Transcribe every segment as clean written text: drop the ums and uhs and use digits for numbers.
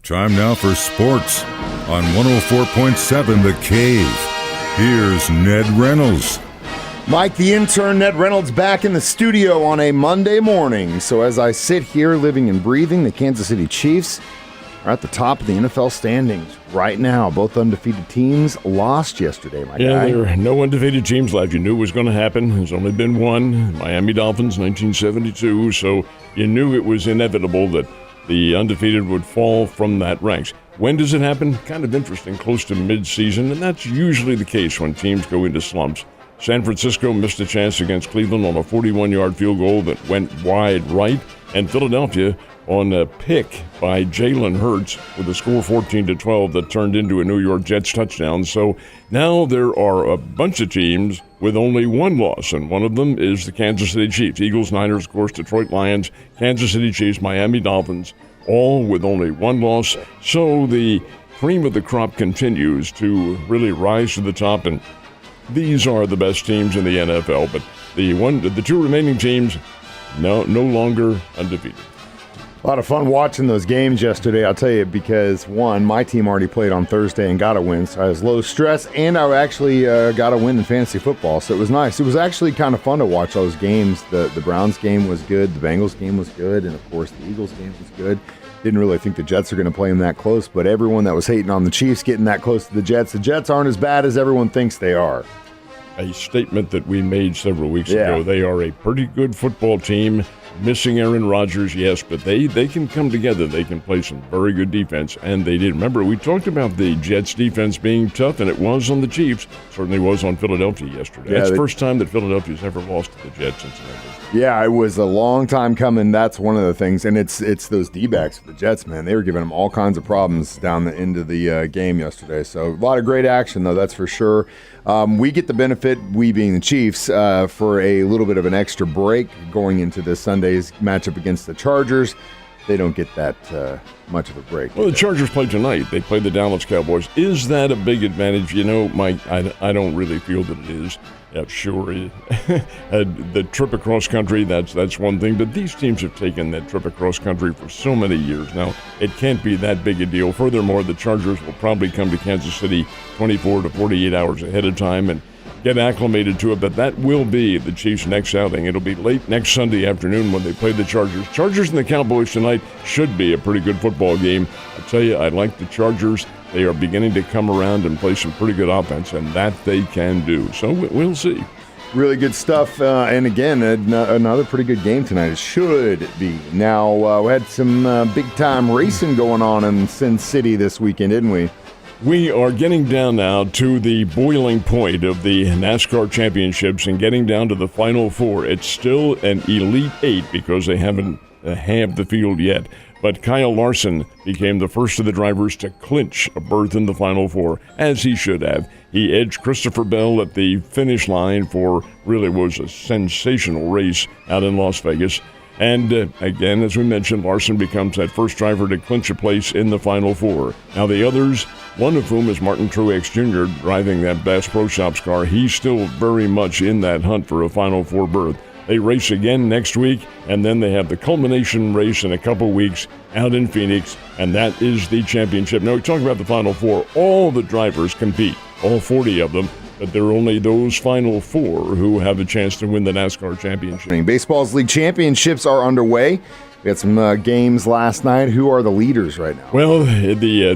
Time now for sports on 104.7 The Cave. Here's Ned Reynolds. Mike, the intern, Ned Reynolds, back in the studio on a Monday morning. So as I sit here living and breathing, the Kansas City Chiefs are at the top of the NFL standings right now. Both undefeated teams lost yesterday, my guy. There are no undefeated teams left. You knew it was going to happen. There's only been one, Miami Dolphins, 1972. So you knew it was inevitable that the undefeated would fall from that ranks. When does it happen? Kind of interesting, close to mid-season, and that's usually the case when teams go into slumps. San Francisco missed a chance against Cleveland on a 41-yard field goal that went wide right, and Philadelphia on a pick by Jalen Hurts with a score 14-12 that turned into a New York Jets touchdown. So now there are a bunch of teams with only one loss, and one of them is the Kansas City Chiefs. Eagles, Niners, of course, Detroit Lions, Kansas City Chiefs, Miami Dolphins, all with only one loss. So the cream of the crop continues to really rise to the top, and these are the best teams in the NFL. But the two remaining teams, no longer undefeated. A lot of fun watching those games yesterday, I'll tell you, because, one, my team already played on Thursday and got a win, so I was low stress, and I actually got a win in fantasy football, so it was nice. It was actually kind of fun to watch those games. The Browns game was good, the Bengals game was good, and, of course, the Eagles game was good. Didn't really think the Jets are going to play them that close, but everyone that was hating on the Chiefs getting that close to the Jets aren't as bad as everyone thinks they are. A statement that we made several weeks ago. They are a pretty good football team. Missing Aaron Rodgers, yes, but they can come together. They can play some very good defense, and they did. Remember, we talked about the Jets' defense being tough, and it was on the Chiefs. Certainly was on Philadelphia yesterday. That's the first time that Philadelphia's ever lost to the Jets, incidentally. Yeah, it was a long time coming. That's one of the things, and it's those D-backs for the Jets, man. They were giving them all kinds of problems down the end of the game yesterday. So a lot of great action, though, that's for sure. We get the benefit, we being the Chiefs, for a little bit of an extra break going into this Sunday's matchup against the Chargers. They don't get that much of a break. Well, the Chargers play tonight. They play the Dallas Cowboys. Is that a big advantage? You know, Mike, I don't really feel that it is. Yeah, sure. The trip across country, that's one thing. But these teams have taken that trip across country for so many years now. It can't be that big a deal. Furthermore, the Chargers will probably come to Kansas City 24 to 48 hours ahead of time and get acclimated to it, but that will be the Chiefs' next outing. It'll be late next Sunday afternoon when they play the Chargers. Chargers and the Cowboys tonight should be a pretty good football game. I tell you, I like the Chargers. They are beginning to come around and play some pretty good offense, and that they can do. So we'll see. Really good stuff, and again, another pretty good game tonight. It should be. Now, we had some big-time racing going on in Sin City this weekend, didn't we? We are getting down now to the boiling point of the NASCAR championships and getting down to the Final Four. It's still an Elite Eight because they haven't halved the field yet. But Kyle Larson became the first of the drivers to clinch a berth in the Final Four, as he should have. He edged Christopher Bell at the finish line for really was a sensational race out in Las Vegas. And again, as we mentioned, Larson becomes that first driver to clinch a place in the Final Four. Now the others, one of whom is Martin Truex Jr. driving that Bass Pro Shops car. He's still very much in that hunt for a Final Four berth. They race again next week, and then they have the culmination race in a couple weeks out in Phoenix, and that is the championship. Now, we talk about the Final Four. All the drivers compete, all 40 of them, but there are only those Final Four who have a chance to win the NASCAR championship. Baseball's league championships are underway. We had some games last night. Who are the leaders right now? Well,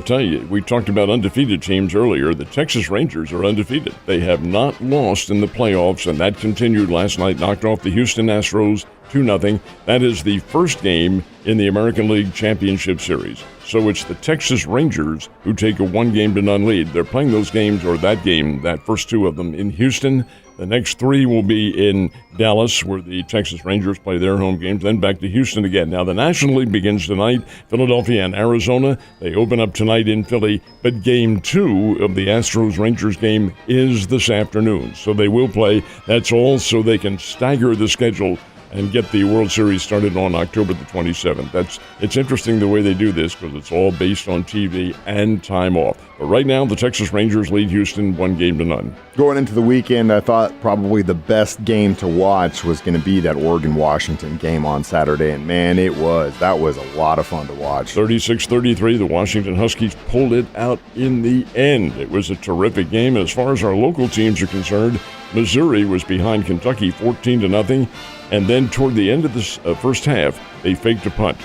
tell you, we talked about undefeated teams earlier. The Texas Rangers are undefeated. They have not lost in the playoffs, and that continued last night, knocked off the Houston Astros 2-0. That is the first game in the American League Championship Series. So it's the Texas Rangers who take a 1-0 lead. They're playing those games, or that game, that first two of them, in Houston. The next three will be in Dallas, where the Texas Rangers play their home games, then back to Houston again. Now, the National League begins tonight. Philadelphia and Arizona, they open up tonight in Philly, but Game 2 of the Astros-Rangers game is this afternoon. So they will play. That's all so they can stagger the schedule and get the World Series started on October the 27th. It's interesting the way they do this because it's all based on TV and time off. But right now, the Texas Rangers lead Houston 1-0. Going into the weekend, I thought probably the best game to watch was going to be that Oregon-Washington game on Saturday, and man, that was a lot of fun to watch. 36-33, the Washington Huskies pulled it out in the end. It was a terrific game. As far as our local teams are concerned, Missouri was behind Kentucky 14-0, and then toward the end of the first half, they faked a punt.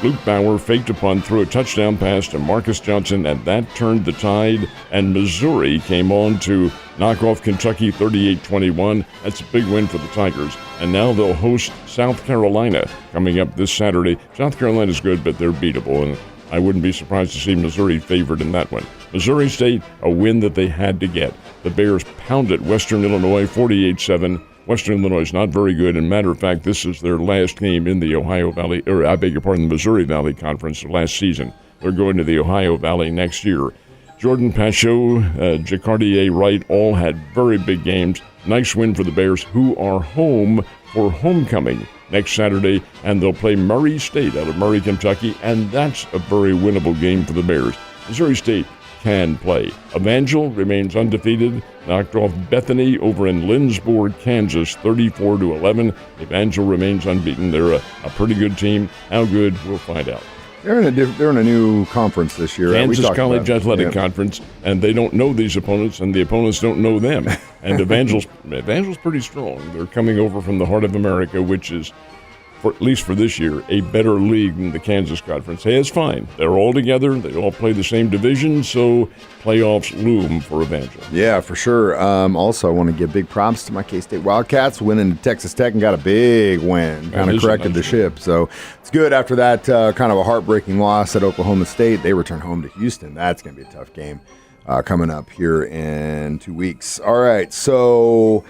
Luke Bauer faked a punt, threw a touchdown pass to Marcus Johnson, and that turned the tide, and Missouri came on to knock off Kentucky 38-21. That's a big win for the Tigers, and now they'll host South Carolina coming up this Saturday. South Carolina's good, but they're beatable, and I wouldn't be surprised to see Missouri favored in that one. Missouri State, a win that they had to get. The Bears pounded Western Illinois 48-7. Western Illinois is not very good. And matter of fact, this is their last game in the the Missouri Valley Conference last season. They're going to the Ohio Valley next year. Jordan Pachot, Jacardier Wright all had very big games. Nice win for the Bears, who are home for homecoming next Saturday, and they'll play Murray State out of Murray, Kentucky, and that's a very winnable game for the Bears. Missouri State can play. Evangel remains undefeated, knocked off Bethany over in Lindsborg, Kansas, 34-11. Evangel remains unbeaten. They're a pretty good team. How good, we'll find out. They're in a new conference this year. Kansas College Athletic Conference, and they don't know these opponents, and the opponents don't know them. And Evangel's pretty strong. They're coming over from the Heart of America, which is, at least for this year, a better league than the Kansas Conference. Hey, it's fine. They're all together. They all play the same division, so playoffs loom for Evangel. Yeah, for sure. Also, I want to give big props to my K-State Wildcats, winning Texas Tech and got a big win. Kind of corrected the ship. So it's good after that kind of a heartbreaking loss at Oklahoma State. They return home to Houston. That's going to be a tough game coming up here in 2 weeks. All right, so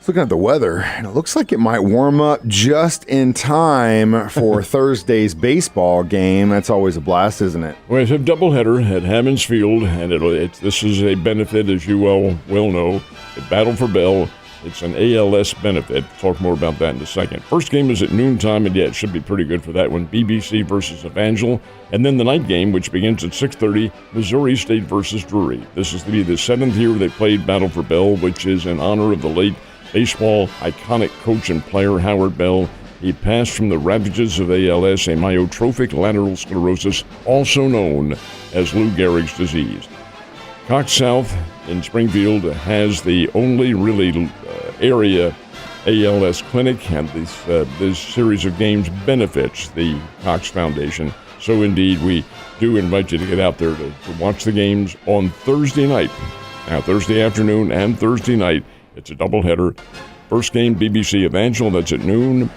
looking at the weather, and it looks like it might warm up just in time for Thursday's baseball game. That's always a blast, isn't it? Well, it's a doubleheader at Hammons Field, and this is a benefit, as you well know, a Battle for Bell. It's an ALS benefit. Talk more about that in a second. First game is at noontime, and it should be pretty good for that one. BBC versus Evangel. And then the night game, which begins at 6:30, Missouri State versus Drury. This is to be the 7th year they played Battle for Bell, which is in honor of the late baseball iconic coach and player Howard Bell. He passed from the ravages of ALS, amyotrophic lateral sclerosis, also known as Lou Gehrig's disease. Cox South in Springfield has the only really area ALS clinic, and this series of games benefits the Cox Foundation. So indeed, we do invite you to get out there to watch the games on Thursday night. Now, Thursday afternoon and Thursday night, it's a doubleheader. First game, BBC Evangel, that's at noon.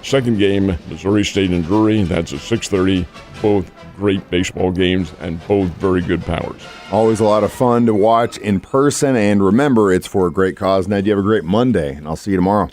Second game, Missouri State and Drury, that's at 6:30. Both great baseball games and both very good powers. Always a lot of fun to watch in person, and remember, it's for a great cause. Ned, you have a great Monday, and I'll see you tomorrow.